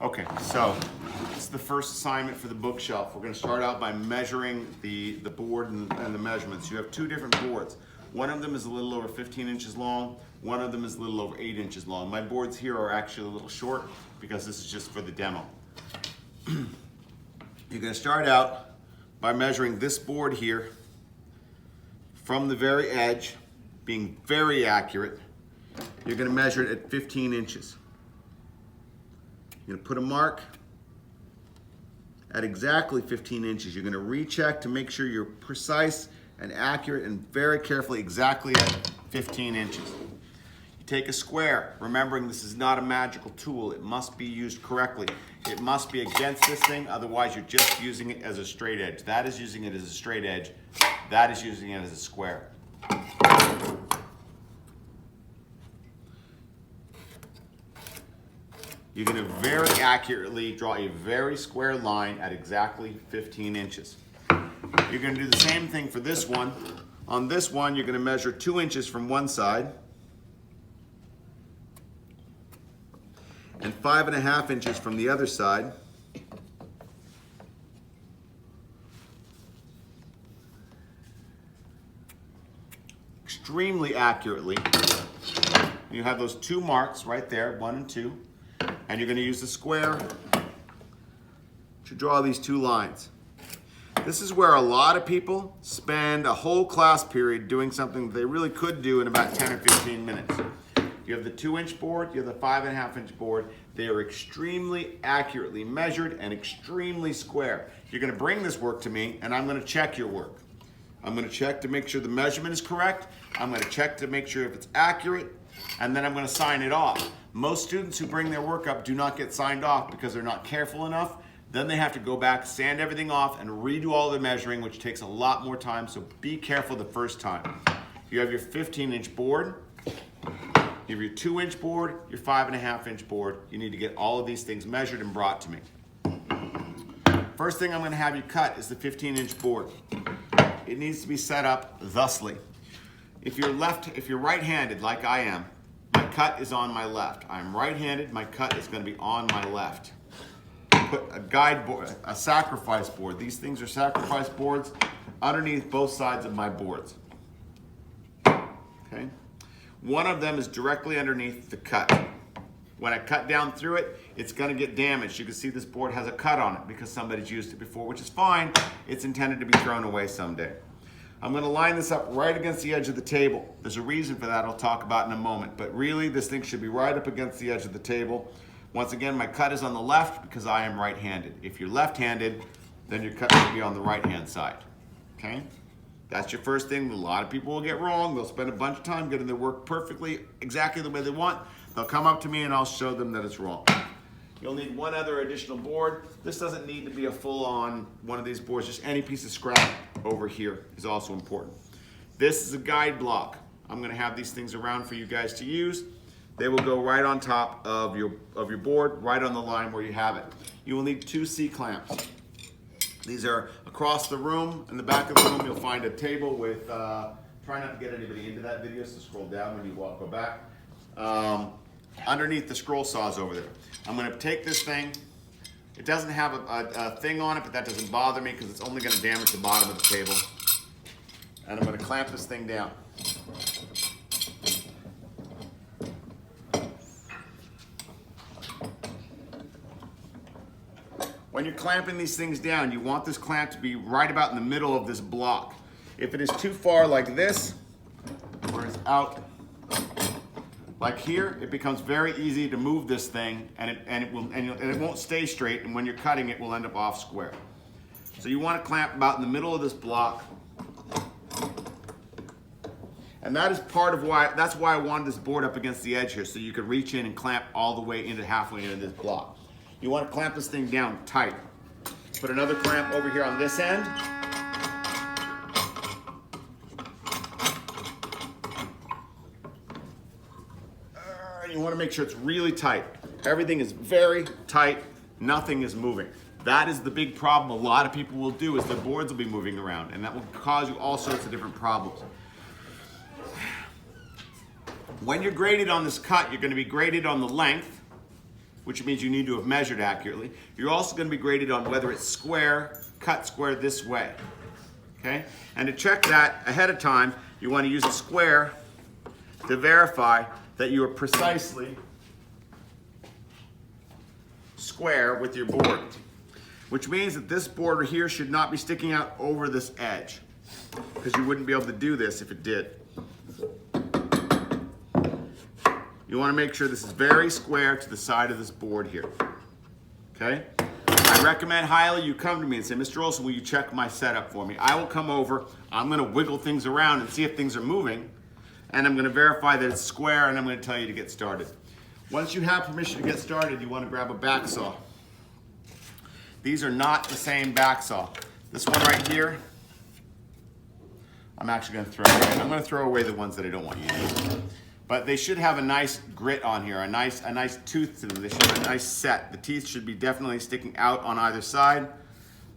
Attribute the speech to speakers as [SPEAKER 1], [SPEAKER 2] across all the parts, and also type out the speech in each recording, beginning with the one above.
[SPEAKER 1] Okay, so this is the first assignment for the bookshelf. We're going to start out by measuring the board and the measurements. You have two different boards. One of them is a little over 15 inches long. One of them is a little over 8 inches long. My boards here are actually a little short because this is just for the demo. You're going to start out by measuring this board here from the very edge, being very accurate. You're going to measure it at 15 inches. You're going to put a mark at exactly 15 inches. You're going to recheck to make sure you're precise and accurate and very carefully exactly at 15 inches. You take a square, remembering this is not a magical tool. It must be used correctly. It must be against this thing, otherwise you're just using it as a straight edge. That is using it as a straight edge. That is using it as a square. You're going to very accurately draw a very square line at exactly 15 inches. You're going to do the same thing for this one. On this one, you're going to measure 2 inches from one side and 5.5 inches from the other side. Extremely accurately. You have those two marks right there, 1 and 2. And you're going to use the square to draw these two lines. This is where a lot of people spend a whole class period doing something that they really could do in about 10 or 15 minutes. You have the 2-inch board, you have the 5.5-inch board. They are extremely accurately measured and extremely square. You're going to bring this work to me and I'm going to check your work. I'm going to check to make sure the measurement is correct. I'm going to check to make sure if it's accurate, and then I'm going to sign it off. Most students who bring their work up do not get signed off because they're not careful enough. Then they have to go back, sand everything off, and redo all the measuring, which takes a lot more time, so be careful the first time. You have your 15-inch board, you have your 2-inch board, your 5.5-inch board. You need to get all of these things measured and brought to me. First thing I'm going to have you cut is the 15-inch board. It needs to be set up thusly. If you're right-handed like I am, my cut is on my left. I'm right-handed, my cut is going to be on my left. Put a guide board, a sacrifice board. These things are sacrifice boards underneath both sides of my boards. Okay? One of them is directly underneath the cut. When I cut down through it, it's going to get damaged. You can see this board has a cut on it because somebody's used it before, which is fine. It's intended to be thrown away someday. I'm going to line this up right against the edge of the table. There's a reason for that I'll talk about in a moment, but really this thing should be right up against the edge of the table. Once again, my cut is on the left because I am right-handed. If you're left-handed, then your cut should be on the right-hand side. Okay? That's your first thing that a lot of people will get wrong. They'll spend a bunch of time getting their work perfectly, exactly the way they want. They'll come up to me and I'll show them that it's wrong. You'll need one other additional board. This doesn't need to be a full-on one of these boards. Just any piece of scrap over here is also important. This is a guide block. I'm going to have these things around for you guys to use. They will go right on top of your board, right on the line where you have it. You will need 2 C-clamps. These are across the room. In the back of the room, you'll find a table with, try not to get anybody into that video, so scroll down when you go back. Underneath the scroll saws over there. I'm going to take this thing. It doesn't have a thing on it, but that doesn't bother me because it's only going to damage the bottom of the table. And I'm going to clamp this thing down. When you're clamping these things down, you want this clamp to be right about in the middle of this block. If it is too far like this, or it's out like here, it becomes very easy to move this thing and it won't stay straight, and when you're cutting it will end up off square. So you want to clamp about in the middle of this block. And that is part of that's why I wanted this board up against the edge here, so you could reach in and clamp all the way into halfway into this block. You want to clamp this thing down tight. Put another clamp over here on this end. You want to make sure it's really tight. Everything is very tight. Nothing is moving. That is the big problem a lot of people will do, is their boards will be moving around, and that will cause you all sorts of different problems. When you're graded on this cut, you're going to be graded on the length which means you need to have measured accurately. You're also going to be graded on whether it's square, cut square this way. Okay? And to check that ahead of time, you want to use a square to verify that you are precisely square with your board, which means that this border here should not be sticking out over this edge, because you wouldn't be able to do this if it did. You want to make sure this is very square to the side of this board here. Okay? I recommend highly you come to me and say, Mr. Olson, will you check my setup for me? I will come over, I'm going to wiggle things around and see if things are moving, and I'm going to verify that it's square, and I'm going to tell you to get started. Once you have permission to get started, you want to grab a back saw. These are not the same back saw. This one right here, I'm actually going to throw away. I'm going to throw away the ones that I don't want you to use. But they should have a nice grit on here, a nice tooth to them. They should have a nice set. The teeth should be definitely sticking out on either side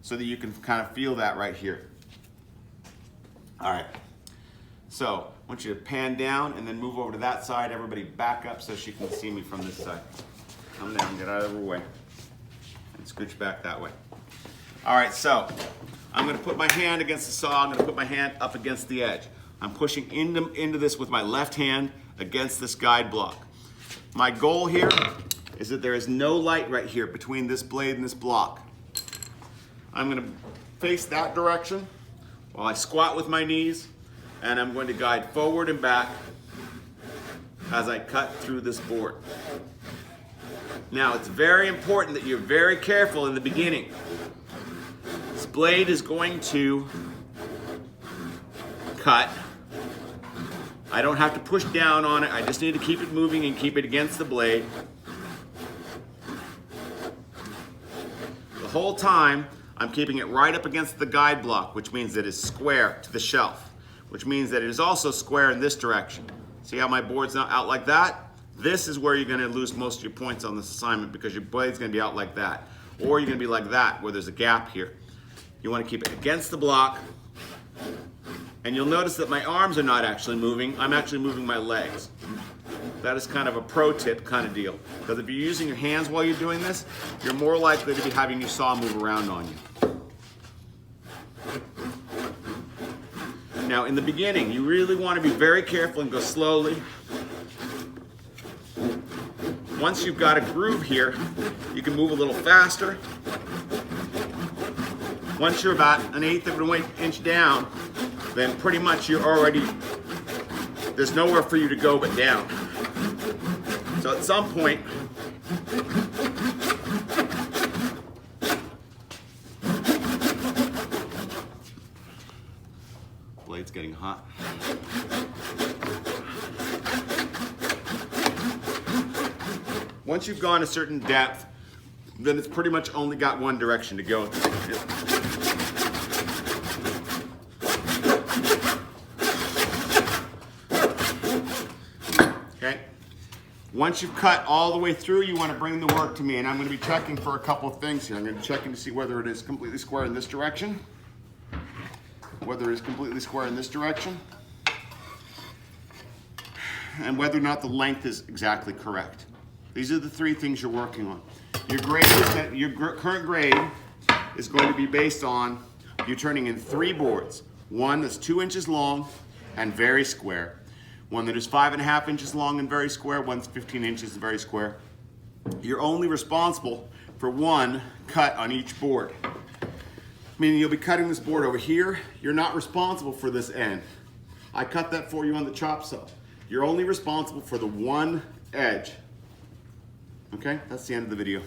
[SPEAKER 1] so that you can kind of feel that right here. All right. So I want you to pan down and then move over to that side. Everybody back up so she can see me from this side. Come down, get out of her way. And scooch back that way. All right, so I'm going to put my hand against the saw. I'm going to put my hand up against the edge. I'm pushing into this with my left hand against this guide block. My goal here is that there is no light right here between this blade and this block. I'm going to face that direction while I squat with my knees, and I'm going to guide forward and back as I cut through this board. Now, it's very important that you're very careful in the beginning. This blade is going to cut. I don't have to push down on it. I just need to keep it moving and keep it against the blade. The whole time, I'm keeping it right up against the guide block, which means that it's square to the shelf, which means that it is also square in this direction. See how my board's not out like that? This is where you're going to lose most of your points on this assignment, because your blade's going to be out like that. Or you're going to be like that, where there's a gap here. You want to keep it against the block. And you'll notice that my arms are not actually moving. I'm actually moving my legs. That is kind of a pro tip kind of deal. Because if you're using your hands while you're doing this, you're more likely to be having your saw move around on you. Now, in the beginning, you really want to be very careful and go slowly. Once you've got a groove here, you can move a little faster. Once you're about 1/8 of an inch down, then pretty much you're already, there's nowhere for you to go but down. So at some point, blade's getting hot. Once you've gone a certain depth, then it's pretty much only got one direction to go. Okay. Once you've cut all the way through, you want to bring the work to me, and I'm going to be checking for a couple of things here. I'm going to be checking to see whether it is completely square in this direction, whether it is completely square in this direction, and whether or not the length is exactly correct. These are the three things you're working on. Your grade is that your current grade is going to be based on you turning in 3 boards. One that's 2 inches long and very square. One that is 5.5 inches long and very square. One's 15 inches and very square. You're only responsible for one cut on each board. Meaning you'll be cutting this board over here. You're not responsible for this end. I cut that for you on the chop saw. You're only responsible for the one edge. Okay, that's the end of the video.